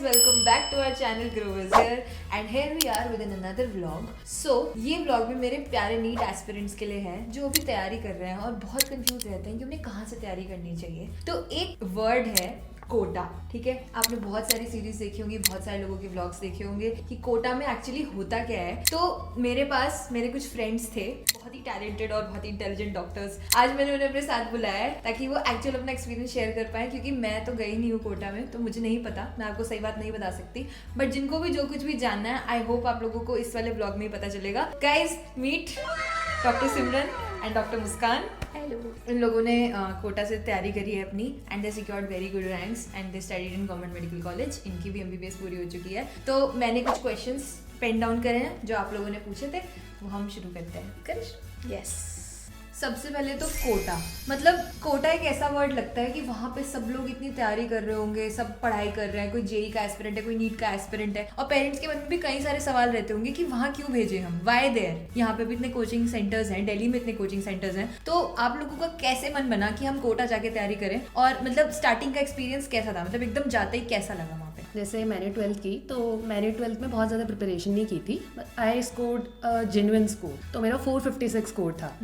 welcome back to our channel Growers here and here we are with another vlog. So ये vlog भी मेरे प्यारे NEET aspirants के लिए है जो अभी तैयारी कर रहे हैं और बहुत कंफ्यूज रहते हैं कि उन्हें कहाँ से तैयारी करनी चाहिए. तो एक वर्ड है कोटा. ठीक है, आपने बहुत सारी सीरीज देखी होंगी, बहुत सारे लोगों के व्लॉग्स देखे होंगे कि कोटा में एक्चुअली होता क्या है. तो मेरे पास मेरे कुछ फ्रेंड्स थे, बहुत ही टैलेंटेड और बहुत ही इंटेलिजेंट डॉक्टर्स. आज मैंने उन्हें अपने साथ बुलाया है ताकि वो एक्चुअल अपना एक्सपीरियंस शेयर कर पाए, क्योंकि मैं तो गई नहीं हूँ कोटा में, तो मुझे नहीं पता, मैं आपको सही बात नहीं बता सकती. बट जिनको भी जो कुछ भी जानना है, आई होप आप लोगों को इस वाले व्लॉग में ही पता चलेगा. Guys meet doctor Simran and doctor Muskan. Hello. इन लोगों ने कोटा से तैयारी करी है अपनी and they secured very good ranks and they studied in government medical college. इनकी भी MBBS पूरी हो चुकी है. तो मैंने कुछ क्वेश्चंस पेन डाउन करे हैं जो आप लोगों ने पूछे थे, वो हम शुरू करते हैं. करिश? यस. सबसे पहले तो कोटा, मतलब कोटा एक ऐसा वर्ड लगता है कि वहाँ पे सब लोग इतनी तैयारी कर रहे होंगे, सब पढ़ाई कर रहे हैं, कोई जेई का एस्पिरेंट है, कोई नीट का एस्पिरेंट है, और पेरेंट्स के मन में भी कई सारे सवाल रहते होंगे कि वहाँ क्यों भेजे हम, वाई देयर. यहाँ पे भी इतने कोचिंग सेंटर्स हैं, दिल्ली में इतने कोचिंग सेंटर्स हैं. तो आप लोगों का कैसे मन बना कि हम कोटा जाके तैयारी करें, और मतलब स्टार्टिंग का एक्सपीरियंस कैसा था, मतलब एकदम जाते ही कैसा लगा वहाँ पे? जैसे मैंने 12th की, तो मैंने 12th में बहुत ज़्यादा प्रिपरेशन नहीं की थी. आई स्कोर्ड जेन्युइन स्कोर, तो मेरा 456 स्कोर था.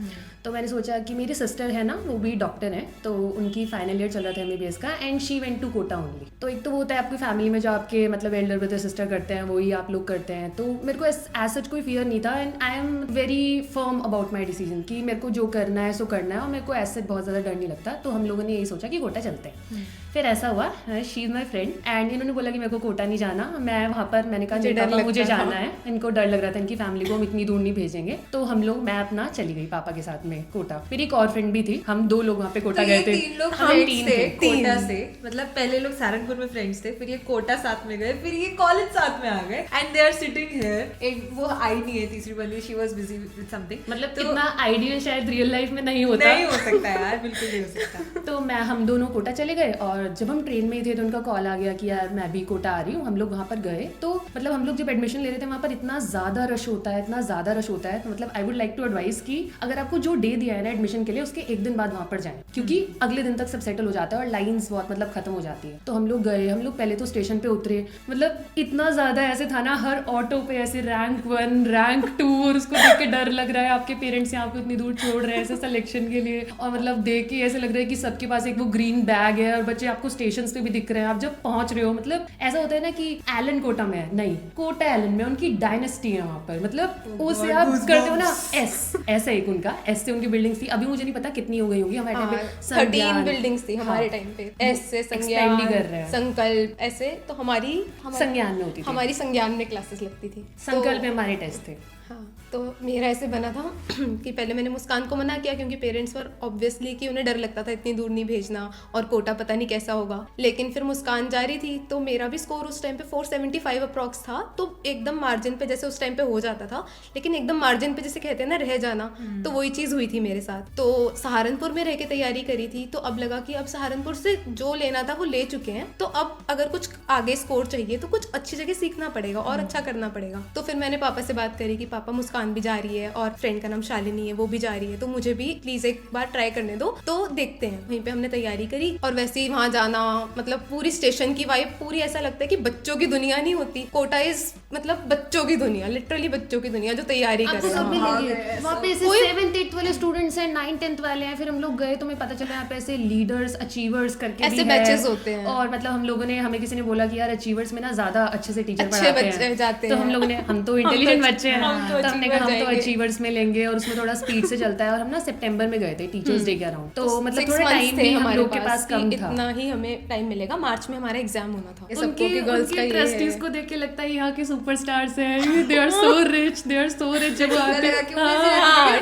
तो मैंने सोचा कि मेरी सिस्टर है ना, वो भी डॉक्टर है, तो उनकी फाइनल ईयर चल रहा था MBBS का and she went to Kota only. तो एक तो वो होता है आपकी फैमिली में जो आपके मतलब एल्डर ब्रदर सिस्टर करते हैं वही आप लोग करते हैं. तो मेरे को एज सच कोई फियर नहीं था and I am very firm about my decision कि मेरे को जो करना है सो करना है, और मेरे को एज सच बहुत ज़्यादा डर नहीं लगता. तो हम लोगों ने यही सोचा कि कोटा चलते हैं. फिर ऐसा हुआ, she is my friend and इन्होंने बोला कि मेरे को कोटा नहीं जाना. मैं वहाँ पर मैंने कहा नहीं पापा मुझे जाना है. इनको डर लग रहा था, इनकी फैमिली को हम इतनी दूर नहीं भेजेंगे. तो हम लोग, मैं अपना चली गई पापा के साथ में कोटा. मेरी एक और फ्रेंड भी थी, हम 2 लोग वहाँ पे कोटा गए थे. 3 लोग हम 3 थे कोटा से. मतलब पहले लोग सहारनपुर में फ्रेंड्स थे, फिर ये कोटा साथ में गए, फिर ये कॉलेज साथ में आ गए and they are sitting here. एक वो आई नहीं है तीसरी बंदी, she was busy with something. मतलब तो इतना आइडियल शायद रियल लाइफ में नहीं होता, नहीं हो सकता यार, बिल्कुल नहीं हो सकता. तो हम दोनों कोटा चले गए, और जब हम ट्रेन में ही थे तो उनका कॉल आ गया कि यार मैं भी कोटा आ रही हूँ. हम लोग वहाँ पर गए, तो मतलब हम लोग जब एडमिशन ले रहे थे वहाँ पर इतना ज़्यादा रश होता है, इतना ज़्यादा रश होता है. तो मतलब I would like to advice कि अगर आपको जो डे दिया है ना एडमिशन के लिए, उसके एक दिन बाद वहाँ पर जाएं, क्योंकि अगले दिन तक सब सेटल हो जाता है और लाइन्स बहुत मतलब खत्म हो जाती है. तो हम लोग गए, हम लोग पहले तो स्टेशन पे उतरे, मतलब इतना ज़्यादा ऐसे था ना, हर ऑटो पे ऐसे रैंक 1 रैंक 2, और उसको देख के डर लग रहा है. आपके पेरेंट्स यहाँ पे इतनी दूर छोड़ रहे हैं ऐसे सिलेक्शन के लिए, और मतलब देख के ऐसे लग रहा है कि सबके पास एक वो ग्रीन बैग है और बच्चे आपको स्टेशन पे भी दिख रहे हैं. आप जब पहुंच रहे हो, मतलब ऐसा होता है ना कि एलन कोटा में है, नहीं कोटा एलन में उनकी डायनेस्टी है वहाँ पर. मतलब उससे आप करते हो ना ऐसा एक उनका एस से उनकी बिल्डिंग्स थी. अभी मुझे नहीं पता कितनी हो गई होगी, हमारे टाइम पे 13 बिल्डिंग्स थी हमारे टाइम पे. एस से संज्ञान, संकल्प, ऐसे. तो हमारी संज्ञान में होती थी, हमारी संज्ञान में क्लासेस लगती थी. संकल्प में हमारे टेस्ट थे. हाँ, तो मेरा ऐसे बना था कि पहले मैंने मुस्कान को मना किया, क्योंकि पेरेंट्स पर ऑब्वियसली कि उन्हें डर लगता था इतनी दूर नहीं भेजना, और कोटा पता नहीं कैसा होगा. लेकिन फिर मुस्कान जा रही थी, तो मेरा भी स्कोर उस टाइम पे 475 अप्रॉक्स था. तो एकदम मार्जिन पे, जैसे उस टाइम पे हो जाता था, लेकिन एकदम मार्जिन पे जैसे कहते हैं ना रह जाना, तो वही चीज़ हुई थी मेरे साथ. तो सहारनपुर में रह के तैयारी करी थी, तो अब लगा कि अब सहारनपुर से जो लेना था वो ले चुके हैं, तो अब अगर कुछ आगे स्कोर चाहिए तो कुछ अच्छी जगह सीखना पड़ेगा और अच्छा करना पड़ेगा. तो फिर मैंने पापा से बात करी कि पापा मुस्कान भी जा रही है और फ्रेंड का नाम शालिनी है, वो भी जा रही है, तो मुझे भी प्लीज एक बार ट्राई करने दो. तो देखते हैं. वहीं पे हमने तैयारी करी, और वैसे ही वहां जाना, मतलब पूरी स्टेशन की वाइब पूरी ऐसा लगता है कि बच्चों की दुनिया नहीं होती. कोटा इज मतलब बच्चों की दुनिया, लिटरली बच्चों की दुनिया जो तैयारी कर रहे हैं. वहाँ पे 7th 8th वाले स्टूडेंट्स हैं, 9th 10th वाले हैं. फिर हम लोग गए तो हमें पता चला यहाँ पे ऐसे लीडर्स, अचीवर्स करके ऐसे बैचेस होते हैं. और मतलब हम लोगों ने, हमें किसी ने बोला कि यार अचीवर्स में ना ज्यादा अच्छे से टीचर अच्छे पढ़ाते बच्चे हैं. जाते हैं. तो हम लोगों ने, हम तो इंटेलिजेंट बच्चे हैं, तो हमने कहा हम तो जाएंगे. अचीवर्स में लेंगे, और उसमें थोड़ा स्पीड से चलता है. और हम ना सितंबर में गए थे टीचर्स डे के अराउंड, तो मतलब थोड़ा टाइम भी हम लोग के पास कम था. इतना ही हमें टाइम मिलेगा. मार्च में हमारा एग्जाम होना था. उनके ट्रस्टीज को देख के लगता है यहाँ के सुपरस्टार्स हैं, they are so rich, they are so rich. जब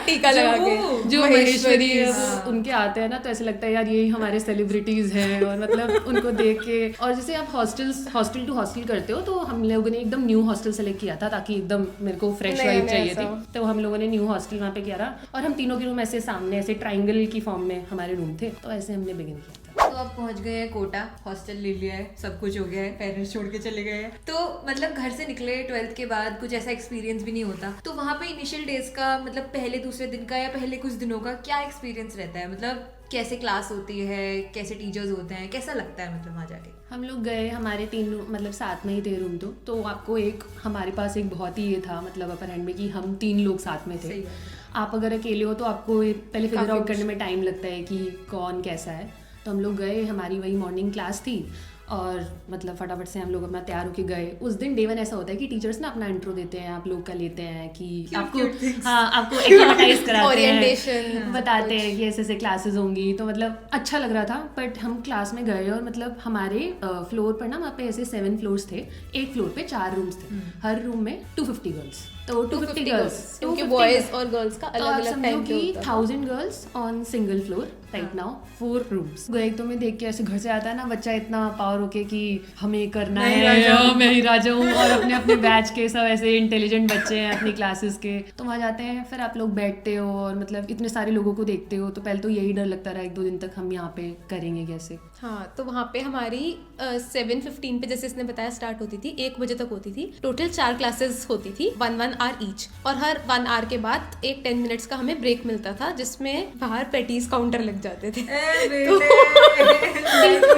टीका लगा के जो महेश्वरी है उनके आते हैं ना, तो ऐसे लगता है यार यही हमारे सेलिब्रिटीज हैं. और मतलब उनको देख के, और जैसे आप हॉस्टल टू हॉस्टल करते हो, तो हम लोगों ने एकदम न्यू हॉस्टल सेलेक्ट किया था, ताकि एकदम मेरे को फ्रेश वाइब चाहिए थी. तो हम लोगों ने न्यू हॉस्टल वहाँ पे किया था, और हम तीनों के रूम ऐसे सामने ऐसे ट्राइंगल की फॉर्म में हमारे रूम थे. तो ऐसे हमने बिगिन किया था. तो आप पहुंच गए हैं कोटा, हॉस्टल ले लिया है, सब कुछ हो गया है, पेरेंट्स छोड़ के चले गए हैं. तो मतलब घर से निकले 12th के बाद, कुछ ऐसा एक्सपीरियंस भी नहीं होता. तो वहाँ पे इनिशियल डेज का, मतलब पहले दूसरे दिन का या पहले कुछ दिनों का क्या एक्सपीरियंस रहता है? मतलब कैसे क्लास होती है, कैसे टीचर्स होते हैं, कैसा लगता है मतलब वहाँ जाके? हम लोग गए, हमारे 3 रूम मतलब साथ में ही थे रूम, तो आपको एक हमारे पास एक बहुत ही ये था मतलब अपर हैंड में कि हम 3 लोग साथ में थे। सही बात है। आप अगर अकेले हो तो आपको पहले फिगर काफी आउट करने में टाइम लगता है कि कौन कैसा है। तो हम लोग गए, हमारी वही मॉर्निंग क्लास थी और मतलब फटाफट से हम लोग अपना तैयार होके गए। उस दिन डे 1 ऐसा होता है कि टीचर्स ना अपना इंट्रो देते हैं, आप लोग का लेते हैं कि आपको आपको एक्टिविटाइज कराते Orientation, हैं, बताते हैं कि ऐसे ऐसे क्लासेस होंगी। तो मतलब अच्छा लग रहा था। बट हम क्लास में गए और मतलब हमारे फ्लोर पर ना वहाँ पे ऐसे 7 फ्लोर्स थे, एक फ्लोर पे 4 रूम्स थे, हर रूम में 250 गर्ल्स। तो 250 गर्ल्स क्योंकि बॉयज और गर्ल्स का अलग अलग टाइम पे होता है। 1000 girls on single floor right now, 4 rooms. गए तो मैं देख के ऐसे घर से आता है ना बच्चा इतना पावर होके कि हमें करना है, मैं ही राजा हूँ, और अपने अपने बैच के सब ऐसे इंटेलिजेंट बच्चे हैं अपनी क्लासेस के। तो वहाँ जाते हैं, फिर आप लोग बैठते हो और मतलब इतने सारे लोगों को देखते हो, तो पहले तो यही डर लगता रहा 1-2 दिन तक हम यहाँ पे करेंगे कैसे। हाँ, तो वहाँ पे हमारी 7:15 पे जैसे इसने बताया स्टार्ट होती थी, 1 बजे तक होती थी। टोटल 4 क्लासेस होती थी, 1 आवर ईच, और हर 1 आवर के बाद एक 10 मिनट्स का हमें ब्रेक मिलता था जिसमें बाहर पैटीज काउंटर लग जाते थे।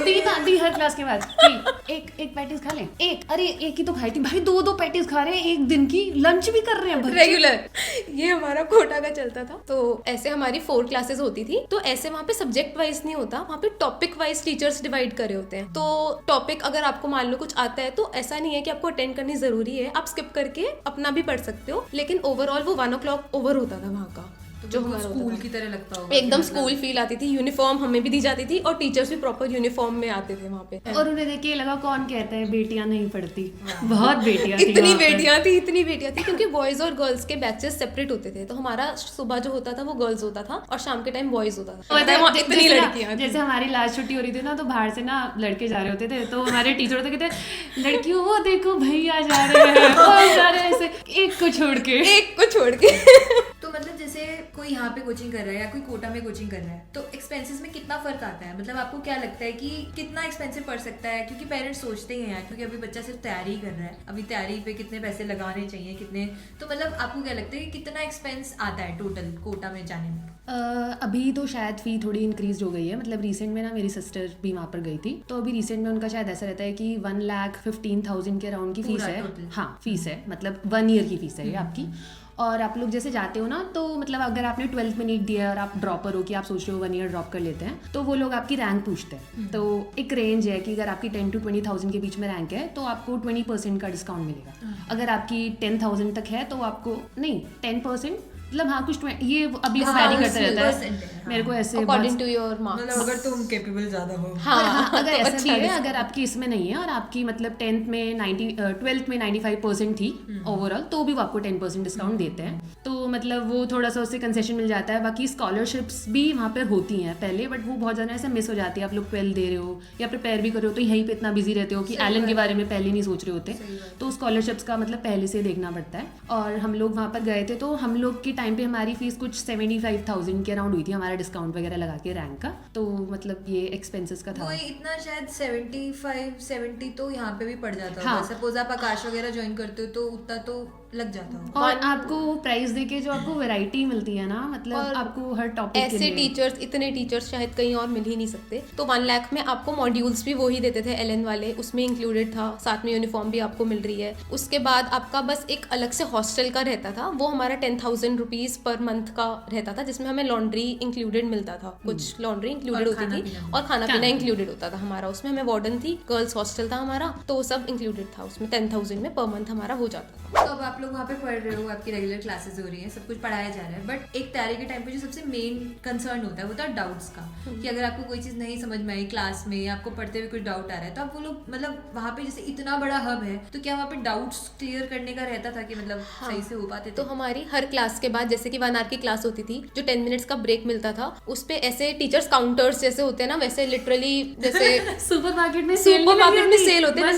तीन आंटी हर क्लास के बाद एक पैटीज खा लें, अरे एक ही तो खाई थी भाई, 2 पैटीज खा रहे हैं एक दिन की, लंच भी कर रहे हैं रेगुलर, ये हमारा कोटा का चलता था। तो ऐसे हमारी 4 क्लासेस होती थी। तो ऐसे वहाँ पे सब्जेक्ट वाइज नहीं होता, वहाँ पे टॉपिक वाइज टीचर्स डिवाइड करे होते हैं। तो टॉपिक अगर आपको मान लो कुछ आता है तो ऐसा नहीं है कि आपको अटेंड करनी जरूरी है, आप स्किप करके अपना भी पढ़ सकते हो। लेकिन ओवरऑल वो 1 o'clock ओवर होता था वहाँ का, जो हमारा स्कूल की तरह लगता होगा, एकदम स्कूल फील आती थी। यूनिफॉर्म हमें भी दी जाती थी और टीचर्स भी प्रॉपर यूनिफॉर्म में आते थे वहाँ पे। और उन्हें देख के लगा कौन कहता है बेटियां नहीं पढ़ती, बहुत बेटियां थी, इतनी बेटियां थी क्योंकि बॉयज और गर्ल्स के बैचेस सेपरेट होते थे। तो हमारा सुबह जो होता था वो गर्ल्स होता था और शाम के टाइम बॉयज होता था। इतनी लड़कियां, जैसे हमारी लास्ट छुट्टी हो रही थी ना, तो बाहर से ना लड़के जा रहे होते थे, तो हमारे टीचर होते कहते लड़कियों वो देखो भैया जा रहे हैं, और जा रहे हैं ऐसे एक को छोड़ के। तो मतलब जैसे कोई यहाँ पे कोचिंग कर रहा है या कोई कोटा में कोचिंग कर रहा है, तो एक्सपेंसेस में कितना फर्क आता है? मतलब आपको क्या लगता है कि कितना एक्सपेंसिव पड़ सकता है? क्योंकि पेरेंट्स सोचते ही हैं यार, क्योंकि अभी बच्चा सिर्फ तैयारी कर रहा है, अभी तैयारी पे कितने पैसे लगाने चाहिए, कितने, तो मतलब आपको क्या लगता है कि कितना एक्सपेंस आता है टोटल कोटा में जाने में? अभी तो शायद फी थोड़ी इंक्रीज हो गई है। मतलब रिसेंट में ना मेरी सिस्टर भी वहाँ पर गई थी, तो अभी रिसेंट में उनका शायद ऐसा रहता है कि 1,15,000 के अराउंड की फीस है। हाँ, फीस है, मतलब 1 ईयर की फीस है ये आपकी। और आप लोग जैसे जाते हो ना, तो मतलब अगर आपने 12th में नीट दिया है और आप ड्रॉपर हो कि आप सोच रहे हो 1 ईयर ड्रॉप कर लेते हैं, तो वो लोग आपकी रैंक पूछते हैं। तो एक रेंज है कि अगर आपकी 10 to 20,000 के बीच में रैंक है तो आपको 20% का डिस्काउंट मिलेगा। अगर आपकी 10,000 तक है तो आपको नहीं 10%, मतलब हाँ कुछ ये अभी वैरी करता रहता है। मेरे को ऐसे अकॉर्डिंग टू योर मार्क्स, मतलब अगर तुम कैपेबल ज्यादा हो। हाँ, अगर ऐसा भी है, अगर आपकी इसमें नहीं है और आपकी मतलब 10th में 12th में 95% थी ओवरऑल, तो भी वो आपको 10% डिस्काउंट देते हैं। तो मतलब वो थोड़ा सा उससे कंसेशन मिल जाता है। बाकी स्कॉलरशिप्स भी वहाँ पर होती हैं पहले, बट वो बहुत ज़्यादा ऐसे मिस हो जाती है। आप लोग 12 दे रहे हो या प्रिपेयर भी कर रहे हो तो यहीं पे इतना बिजी रहते हो कि एलन के बारे में पहले नहीं सोच रहे होते, तो स्कॉलरशिप्स का मतलब पहले से देखना पड़ता है। और हम लोग वहाँ पर गए थे तो हम लोग के टाइम पे हमारी फीस कुछ 75,000 के अराउंड हुई थी, हमारा डिस्काउंट वगैरह लगा के रैंक का। तो मतलब ये एक्सपेंसेस का था। कोई इतना शायद 75-70 तो यहाँ पे भी पड़ जाता होगा। हाँ। सपोज आप आकाश वगैरह ज्वाइन करते हो तो उतना तो लग जाता होगा। और आपको प्राइस देके जो आपको वैरायटी मिलती है ना, मतलब आपको हर टॉपिक के ऐसे टीचर्स, इतने टीचर्स शायद कहीं और मिल ही नहीं सकते। तो 1 लाख में आपको मॉड्यूल्स भी वो ही देते थे, एलएन वाले, उसमें इंक्लूडेड था। साथ में यूनिफॉर्म भी आपको मिल रही है। उसके बाद आपका बस एक अलग से हॉस्टल का रहता था, वो हमारा 10,000 रुपीज पर मंथ का रहता था, जिसमें हमें लॉन्ड्री इंक्लूडेड मिलता था, कुछ लॉन्ड्री इंक्लूडेड होती थी और खाना पीना इंक्लूडेड होता था हमारा। उसमें हमें वार्डन थी, गर्ल्स हॉस्टल था हमारा, तो वो सब इंक्लूडेड था उसमें। 10,000 में पर मंथ हमारा हो जाता था। तो अब आप लोग वहाँ पे पढ़ रहे हो, आपकी रेगुलर क्लासेस हो रही हैं, सब कुछ पढ़ाया जा रहा है, बट एक तैयारी के टाइम पे जो सबसे मेन कंसर्न होता है वो था डाउट्स का, कि अगर आपको कोई चीज़ नहीं समझ में आई क्लास में या आपको पढ़ते हुए कुछ डाउट आ रहा है, तो आप वो लोग मतलब वहाँ पे जैसे इतना बड़ा हब है, तो क्या वहाँ पे डाउट्स क्लियर करने का रहता था कि मतलब सही से हो पाते थे? तो हमारी हर क्लास के बाद जैसे कि 1 आवर की क्लास होती थी, जो 10 मिनट्स का ब्रेक मिलता था, उस पे ऐसे टीचर्स काउंटर्स जैसे होते हैं ना, वैसे लिटरली जैसे सुपरमार्केट में सेल होते हैं,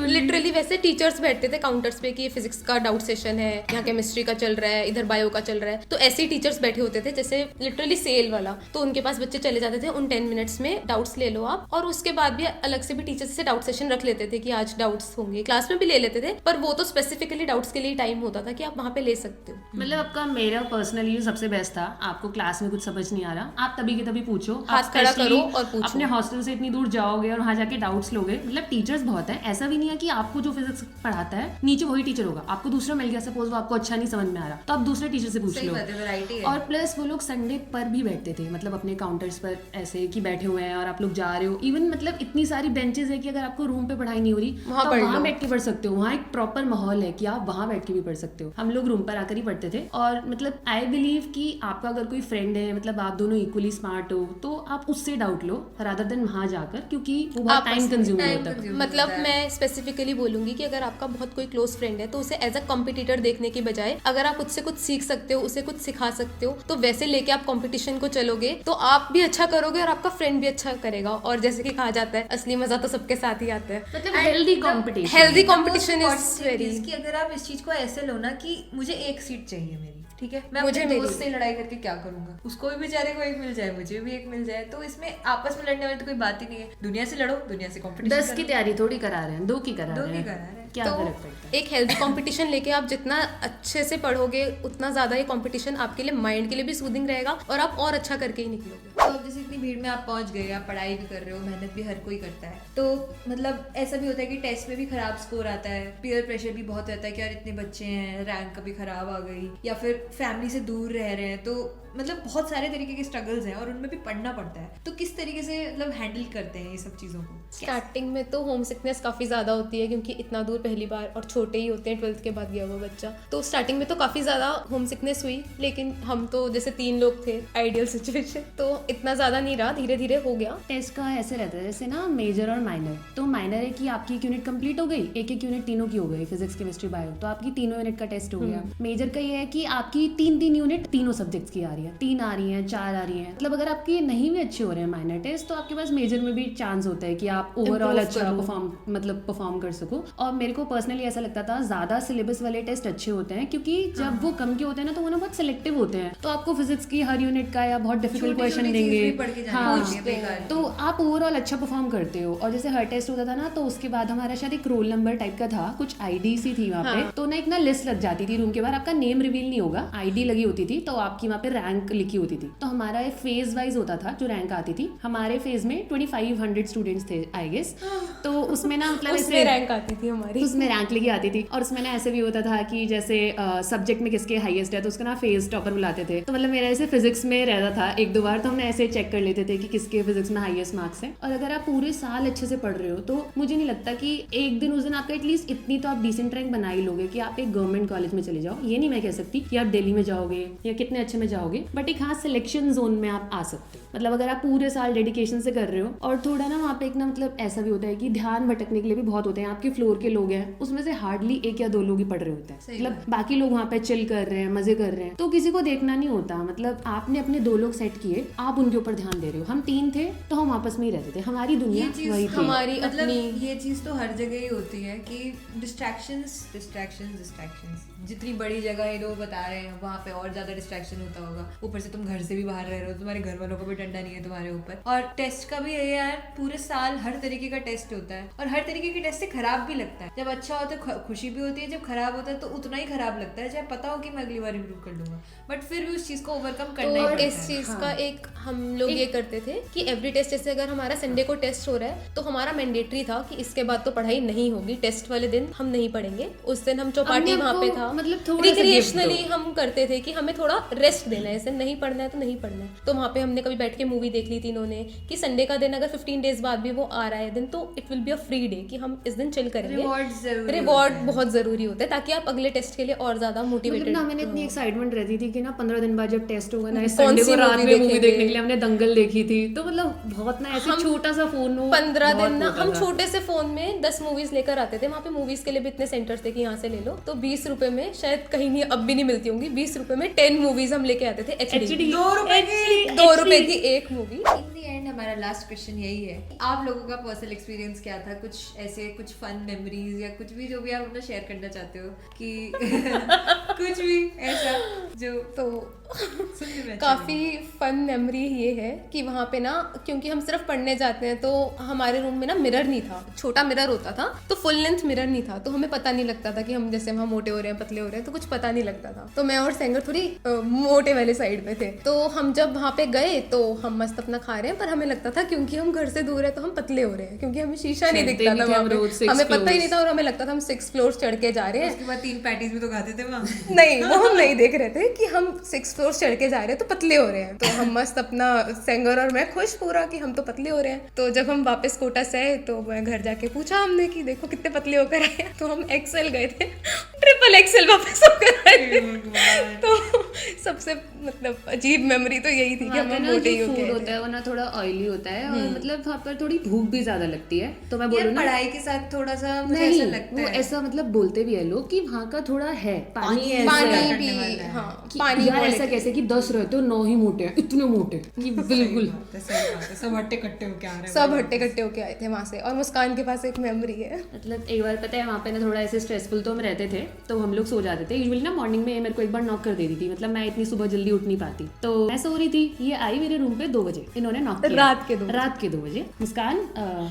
लिटरली यूजुअली वैसे टीचर्स बैठते थे काउंटर्स पे कि ये फिजिक्स का डाउट सेशन है, यहाँ केमिस्ट्री का चल रहा है, इधर बायो का चल रहा है, तो ऐसे ही टीचर्स बैठे होते थे जैसे लिटरली सेल वाला। तो उनके पास बच्चे चले जाते थे, उन 10 मिनट्स में डाउट्स ले लो आप, और उसके बाद भी अलग से भी टीचर्स से डाउट सेशन रख लेते थे कि आज डाउट्स होंगे, क्लास में भी ले लेते थे, पर वो तो स्पेसिफिकली डाउट्स के लिए टाइम होता था कि आप वहाँ पे ले सकते हो। मतलब आपका मेरा पर्सनली सबसे बेस्ट था, आपको क्लास में कुछ समझ नहीं आ रहा, आप तभी के तभी पूछो, हाथ खड़ा करो और पूछो। अपने हॉस्टल से इतनी दूर जाओगे और वहाँ जाके डाउट्स लोगे। मतलब टीचर्स बहुत है, ऐसा भी नहीं है कि आपको जो फिजिक्स पढ़ाता है नीचे वही टीचर होगा, आपको दूसरा मिल गया, सपोज वो आपको अच्छा नहीं समझ में आ रहा तो आप दूसरे टीचर से पूछ लो। और प्लस वो लोग संडे पर भी बैठते थे, मतलब अपने काउंटर्स पर ऐसे कि बैठे हुए हैं और आप लोग जा रहे हो, इवन मतलब इतनी सारी बेंचेस है कि अगर आपको रूम पे पढ़ाई नहीं हो रही तो वहाँ बैठ के पढ़ सकते हो, वहाँ एक प्रॉपर माहौल है कि आप वहाँ बैठ के भी पढ़ सकते हो। हम लोग रूम पर आकर ही पढ़ते थे। और मतलब आई बिलीव कि आपका अगर कोई फ्रेंड है, मतलब आप दोनों इक्वली स्मार्ट हो, तो आप उससे डाउट लो रादर देन वहाँ जाकर, क्योंकि वो बहुत टाइम कंज्यूम होता है। मतलब मैं स्पेसिफिकली बोलूंगी कि अगर आपका बहुत कोई क्लोज फ्रेंड है तो उसे एज अ कॉम्पिटिटर देखने की बजाय अगर आप उससे कुछ सीख सकते हो, उसे कुछ सिखा सकते हो, तो वैसे लेके आप कंपटीशन को चलोगे तो आप भी अच्छा करोगे और आपका फ्रेंड भी अच्छा करेगा। और जैसे कि कहा जाता है असली मजा तो सबके साथ ही आता है, मतलब healthy competition. Healthy competition is very, कि अगर आप इस चीज को ऐसे लो ना कि मुझे एक सीट चाहिए मेरी, ठीक है, मैं मुझे अपने मेरी दोस्त से लड़ाई करके क्या करूंगा, उसको भी बेचारे को एक मिल जाए, मुझे भी एक मिल जाए, तो इसमें आपस में लड़ने वाली तो कोई बात ही नहीं है। दुनिया से लड़ो, दुनिया से कंपटीशन 10 की तैयारी थोड़ी करा रहे हैं, 2 की करा रहे हैं, क्या तो फर्क पड़ता है। एक हेल्दी कंपटीशन लेके आप जितना अच्छे से पढ़ोगे उतना ज्यादा ये कंपटीशन आपके लिए माइंड के लिए भी सूदिंग रहेगा और आप और अच्छा करके ही निकलोगे। तो अब जैसे इतनी भीड़ में आप पहुंच गए, आप पढ़ाई भी कर रहे हो, मेहनत भी हर कोई करता है, तो मतलब ऐसा भी होता है कि टेस्ट में भी खराब स्कोर आता है, पीयर प्रेशर भी बहुत रहता है कि यार इतने बच्चे हैं, रैंक कभी खराब आ गई, या फिर फैमिली से दूर रह रहे हैं, तो मतलब बहुत सारे तरीके के स्ट्रगल्स हैं और उनमें भी पढ़ना पड़ता है। तो किस तरीके से मतलब हैंडल करते हैं ये सब चीज़ों को? स्टार्टिंग में तो होम सिकनेस काफ़ी ज़्यादा होती है क्योंकि इतना दूर पहली बार और छोटे ही होते हैं, 12th के बाद गया हुआ बच्चा, तो स्टार्टिंग में तो काफ़ी ज़्यादा होम सिकनेस हुई, लेकिन हम तो जैसे 3 लोग थे, आइडियल सिचुएशन, तो इतना ज़्यादा नहीं रहा, धीरे धीरे हो गया। टेस्ट का ऐसे रहता है जैसे ना मेजर और माइनर, तो माइनर है कि आपकी एक यूनिट कंप्लीट हो गई, एक यूनिट तीनों की हो गई, फिजिक्स केमिस्ट्री बायो, तो आपकी तीनों यूनिट का टेस्ट हो गया। मेजर का ये है कि आपकी 3 यूनिट तीनों सब्जेक्ट्स की आ रही है, 3 आ रही है, 4 आ रही है, मतलब अगर आपकी नहीं भी अच्छे हो रहे हैं माइनर टेस्ट, तो आपके पास मेजर में भी चांस होता है कि आप ओवरऑल अच्छा परफॉर्म कर सको। और मेरे को पर्सनली ऐसा लगता था ज्यादा सिलेबस वाले टेस्ट अच्छे होते हैं, क्योंकि जब वो कम के होते हैं ना तो वो ना बहुत सिलेक्टिव होते हैं, तो आपको फिजिक्स की हर यूनिट का या बहुत डिफिकल्ट क्वेश्चन देंगे, हाँ, तो आप ओवरऑल अच्छा परफॉर्म करते हो। और जैसे हर टेस्ट होता था ना, तो उसके बाद हमारा शायद एक रोल नंबर टाइप का था, कुछ आईडी सी थी वहाँ पे, तो ना एक ना लिस्ट लग जाती थी रूम के बाहर, आपका नेम रिवील नहीं होगा, आईडी लगी होती थी, तो आपकी वहाँ पे रैंक लिखी होती थी। तो हमारा एक फेज वाइज होता था जो रैंक आती थी, हमारे फेज में 2500 स्टूडेंट्स थे आई गेस, तो उसमें ना मतलब उसमें रैंक आती थी हमारी, उसमें रैंक लिखी आती थी। और उसमें ना ऐसे भी होता था कि जैसे सब्जेक्ट में किसके हाईएस्ट है तो उसका ना फेज टॉपर बुलाते थे, तो मतलब मेरा ऐसे फिजिक्स में रहता था 1-2 बार, तो हमने ऐसे चेक कर लेते थे कि किसके फिजिक्स में हाईएस्ट मार्क्स है। और अगर आप पूरे साल अच्छे से पढ़ रहे हो तो मुझे नहीं लगता कि एक दिन उस दिन आपका एटलीस्ट इतनी तो आप डिसेंट रैंक बना ही लोगे कि आप एक गवर्नमेंट कॉलेज में चले जाओ। ये नहीं मैं कह सकती कि आप दिल्ली में जाओगे या कितने अच्छे में जाओगे, बट एक हाँ सिलेक्शन जोन में आप आ सकते हो, मतलब अगर आप पूरे साल डेडिकेशन से कर रहे हो। और थोड़ा ना वहाँ पे एक ना मतलब ऐसा भी होता है कि ध्यान भटकने के लिए भी बहुत होते हैं, आपके फ्लोर के लोग हैं उसमें से हार्डली 1 या 2 लोग ही पढ़ रहे होते हैं, मतलब बाकी लोग वहाँ पे चिल कर रहे हैं, मजे कर रहे हैं, तो किसी को देखना नहीं होता, मतलब आपने अपने 2 लोग सेट किए, आप उनके ऊपर ध्यान दे रहे हो। हम 3 थे तो हम आपस में ही रहते थे, हमारी दुनिया वही थी, हमारी मतलब अपनी ये चीज तो हर जगह ही होती है कि डिस्ट्रैक्शंस, जितनी बड़ी जगह ये लोग बता रहे हैं वहाँ पे और ज्यादा डिस्ट्रैक्शन होता होगा, ऊपर से तुम घर से भी बाहर रह रहे हो, तुम्हारे घर वालों को भी डंडा नहीं है तुम्हारे ऊपर। और टेस्ट का भी यही यार, पूरे साल हर तरीके का टेस्ट होता है और हर तरीके के टेस्ट से खराब भी लगता है। जब अच्छा होता है खुशी भी होती है, जब खराब होता है तो उतना ही खराब लगता है, चाहे पता हो कि मैं अगली बार इम्प्रूव कर लूंगा, बट फिर भी उस चीज को ओवरकम करना ही पड़ता है। इस चीज का एक हम लोग ये करते थे कि एवरी टेस्ट, जैसे अगर हमारा संडे को टेस्ट हो रहा है तो हमारा मैंडेटरी था कि इसके बाद तो पढ़ाई नहीं होगी, टेस्ट वाले दिन हम नहीं पढ़ेंगे, उस दिन हम चौपाटी वहाँ पे था, मतलब रिक्रिएशनली हम करते थे कि हमें थोड़ा रेस्ट देना है, ऐसे नहीं पढ़ना है तो नहीं पढ़ना है। तो वहाँ पे हमने कभी बैठ के मूवी देख ली तीनों ने कि संडे का दिन अगर 15 डेज बाद भी वो आ रहा है दिन, तो it will be a free day कि हम इस दिन चिल करेंगे। रिवॉर्ड बहुत जरूरी होता है ताकि आप अगले टेस्ट के लिए और ज्यादा मोटिवेटेड। ना मैंने इतनी एक्साइटमेंट रहती थी कि ना 15 दिन बाद जब टेस्ट होगा ना, इस संडे को रात में मूवी देखने के लिए हमने दंगल देखी थी, तो मतलब बहुत ना ऐसे छोटा सा फोन हो, 15 दिन ना हम छोटे से फोन में 10 मूवीज लेकर आते थे। वहाँ पे मूवीज के लिए भी इतने सेंटर्स थे कि यहाँ से ले लो, तो 20 रुपए में, शायद कहीं नहीं अब भी नहीं मिलती होंगी, 20 रुपए में 10 मूवीज हम लेके आते थे। HD 2 रुपए की एक मूवी। इन द एंड हमारा लास्ट क्वेश्चन यही है कि आप लोगों का पर्सनल एक्सपीरियंस क्या था, कुछ ऐसे कुछ फन मेमोरीज या कुछ भी जो भी आप अपना शेयर करना चाहते हो कि कुछ भी ऐसा जो तो सुनने में अच्छा काफ़ी फन मेमोरी ये है कि वहाँ पे ना, क्योंकि हम सिर्फ पढ़ने जाते हैं तो हमारे रूम में ना मिरर नहीं था, छोटा मिरर होता था तो फुल लेंथ मिरर नहीं था, तो हमें पता नहीं लगता था कि हम जैसे वहाँ मोटे हो रहे हैं पतले हो रहे हैं, तो कुछ पता नहीं लगता था। तो मैं और सेंगर थोड़ी मोटे वाले साइड पे थे, तो हम जब वहाँ पे गए तो हम मस्त अपना खा रहे हैं, पर हमें लगता था क्योंकि हम घर से दूर है तो हम पतले हो रहे हैं, क्योंकि हमें शीशा नहीं चलते दिखता नहीं था थे वहाँ हम पे। रोज 6 हमें पता ही floors। नहीं था और हमें लगता था हम 6 फ्लोर्स चढ़ के जा रहे हैं। उसके बाद 3 पैटीज भी तो खाते थे वहाँ। नहीं, वो हम नहीं देख रहे थे कि हम 6 फ्लोर चढ़ के जा रहे हैं तो पतले हो रहे हैं, तो हम मस्त अपना सेंगर और मैं खुश पूरा कि हम तो पतले हो रहे हैं। तो जब हम वापस कोटा से आए तो मैं घर जाके पूछा हमने कि देखो कितने पतले होकर आए, तो हम एक्सेल गए थे, ट्रिपल एक्सेल वापस होकर आए थे। तो सबसे मतलब अजीब मेमोरी तो यही थी कि वहाँ हम पे ना मोटे ही जो होके फूड आए होता थे। है वो ना थोड़ा ऑयली होता है और मतलब वहाँ पर थोड़ी भूख भी ज्यादा लगती है, तो मैं बोलूँ ना पढ़ाई के साथ थोड़ा सा मुझे नहीं, ऐसा लगता वो है ऐसा मतलब बोलते भी है लोग कि वहाँ का थोड़ा है पानी ऐसा पानी है भी, करने वाला है। हाँ कि पानी यार बहुत ऐसा है। कैसे कि 10 रहते हो 9 ही मोटे हैं, इतने मोटे कि बिल्कुल सही बात है, सब हट्टे कट्टे होके आ रहे हैं। सब हट्टे कट्टे होके आए थे वहाँ से। और मुस्कान के पास एक मेमोरी है। मतलब एक बार पता है वहाँ पे ना थोड़ा ऐसे स्ट्रेसफुल तो हम रहते थे, तो हम लोग सो जाते थे यूजुअली ना। मॉर्निंग में मेरे को एक बार नॉक कर देती थी, मतलब मैं इतनी सुबह जल्दी उठ नहीं पाती, तो मैं सो रही थी, ये आई मेरे रूम पे 2 बजे, इन्होंने नॉक किया रात के 2 रात के 2 बजे, मुस्कान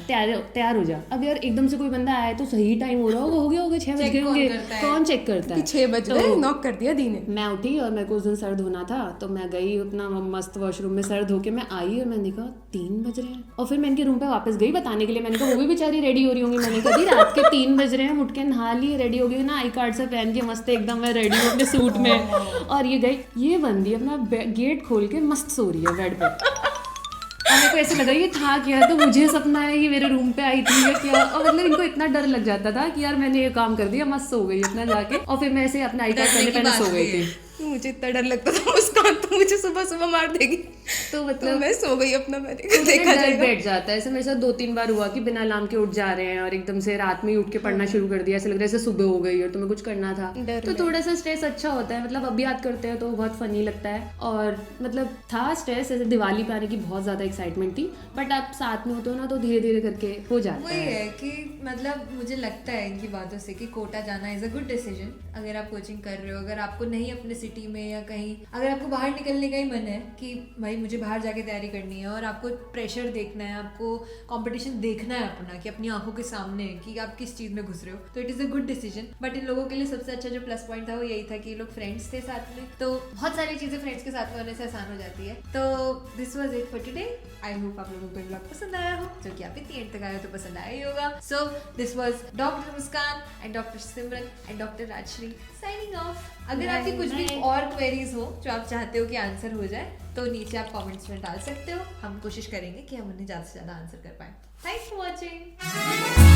तैयार हो जा। अब यार एकदम से कोई बंदा आया तो सही टाइम हो रहा होगा 6 बज गए होंगे, कौन चेक करता है? 6 बज गए, नॉक कर दिया दी ने। मैं उठी और मेरे को उस दिन सर धोना था, तो मैं गई अपना मस्त वॉशरूम में सर धो के मैं आई और मैंने कहा 3 बज रहे हैं, और फिर मैं इनके रूम पे वापस गई बताने के लिए। मैंने कहा वो भी बेचारी रेडी हो रही होंगी, मैंने कहा दी रात के 3 बज रहे हैं, उठ के नहा लिए, रेडी हो गई ना, आई कार्ड से पहन के मस्त एकदम मैं रेडी हूँ अपने सूट में, और ये गई, ये बंदी अपना गेट खोल के मस्त सो रही है बेड पे। और मेरे को ऐसे लगा ये था क्या, तो मुझे सपना है कि मेरे रूम पे आई थी या क्या, और मतलब इनको इतना डर लग जाता था कि यार मैंने ये काम कर दिया, मस्त सो गई अपना जाके, और फिर मैं ऐसे अपना आई कार्ड पहले सो गई थी। मुझे इतना डर लगता था मुस्कान तो मुझे सुबह सुबह मार देगी, तो तो मतलब मैं सो गई अपना, मैंने तो देखा डर जाएगा। बैठ जाता है। ऐसे मेरे साथ 2-3 बार हुआ कि बिना अलार्म के उठ जा रहे हैं और एकदम से रात में ही उठ के पढ़ना शुरू कर दिया, ऐसा लग रहा है जैसे सुबह हो गई और तुम्हें कुछ करना था, डर तो थोड़ा सा स्ट्रेस अच्छा होता है। मतलब अब याद करते हैं तो बहुत फनी लगता है, और मतलब था स्ट्रेस, ऐसे दिवाली पे आने की बहुत ज्यादा एक्साइटमेंट थी, बट आप साथ में होते हो ना तो धीरे धीरे करके हो जाता वही है। है कि मतलब मुझे लगता है इनकी बातों से कि कोटा जाना इज अ गुड डिसीजन। अगर आप कोचिंग कर रहे हो, अगर आपको नहीं अपने सिटी में या कहीं, अगर आपको बाहर निकलने का ही मन है कि भाई मुझे बाहर जाके तैयारी करनी है, और आपको प्रेशर देखना है, आपको कंपटीशन देखना है अपना कि अपनी आंखों के सामने कि आप किस चीज में घुस रहे हो, तो it is a good decision. But in लोगों के लिए सबसे अच्छा जो प्लस पॉइंट था वो यही था कि ये लोग फ्रेंड्स थे साथ में, तो बहुत सारी चीजें फ्रेंड्स के साथ में होने से आसान हो जाती है। तो this was it for today. I hope आप लोगों को ये व्लॉग पसंद आया हो, जो कि आप इतनी एंड तक आए हो तो पसंद आया ही होगा। So this was doctor Muskan and doctor Simran and doctor Rajshree signing off. अगर आपकी कुछ भी और क्वेरीज हो जो आप चाहते हो कि आंसर हो जाए, तो नीचे आप कमेंट्स में डाल सकते हो, हम कोशिश करेंगे कि हम उन्हें ज़्यादा से ज़्यादा आंसर कर पाएं। Thanks for watching.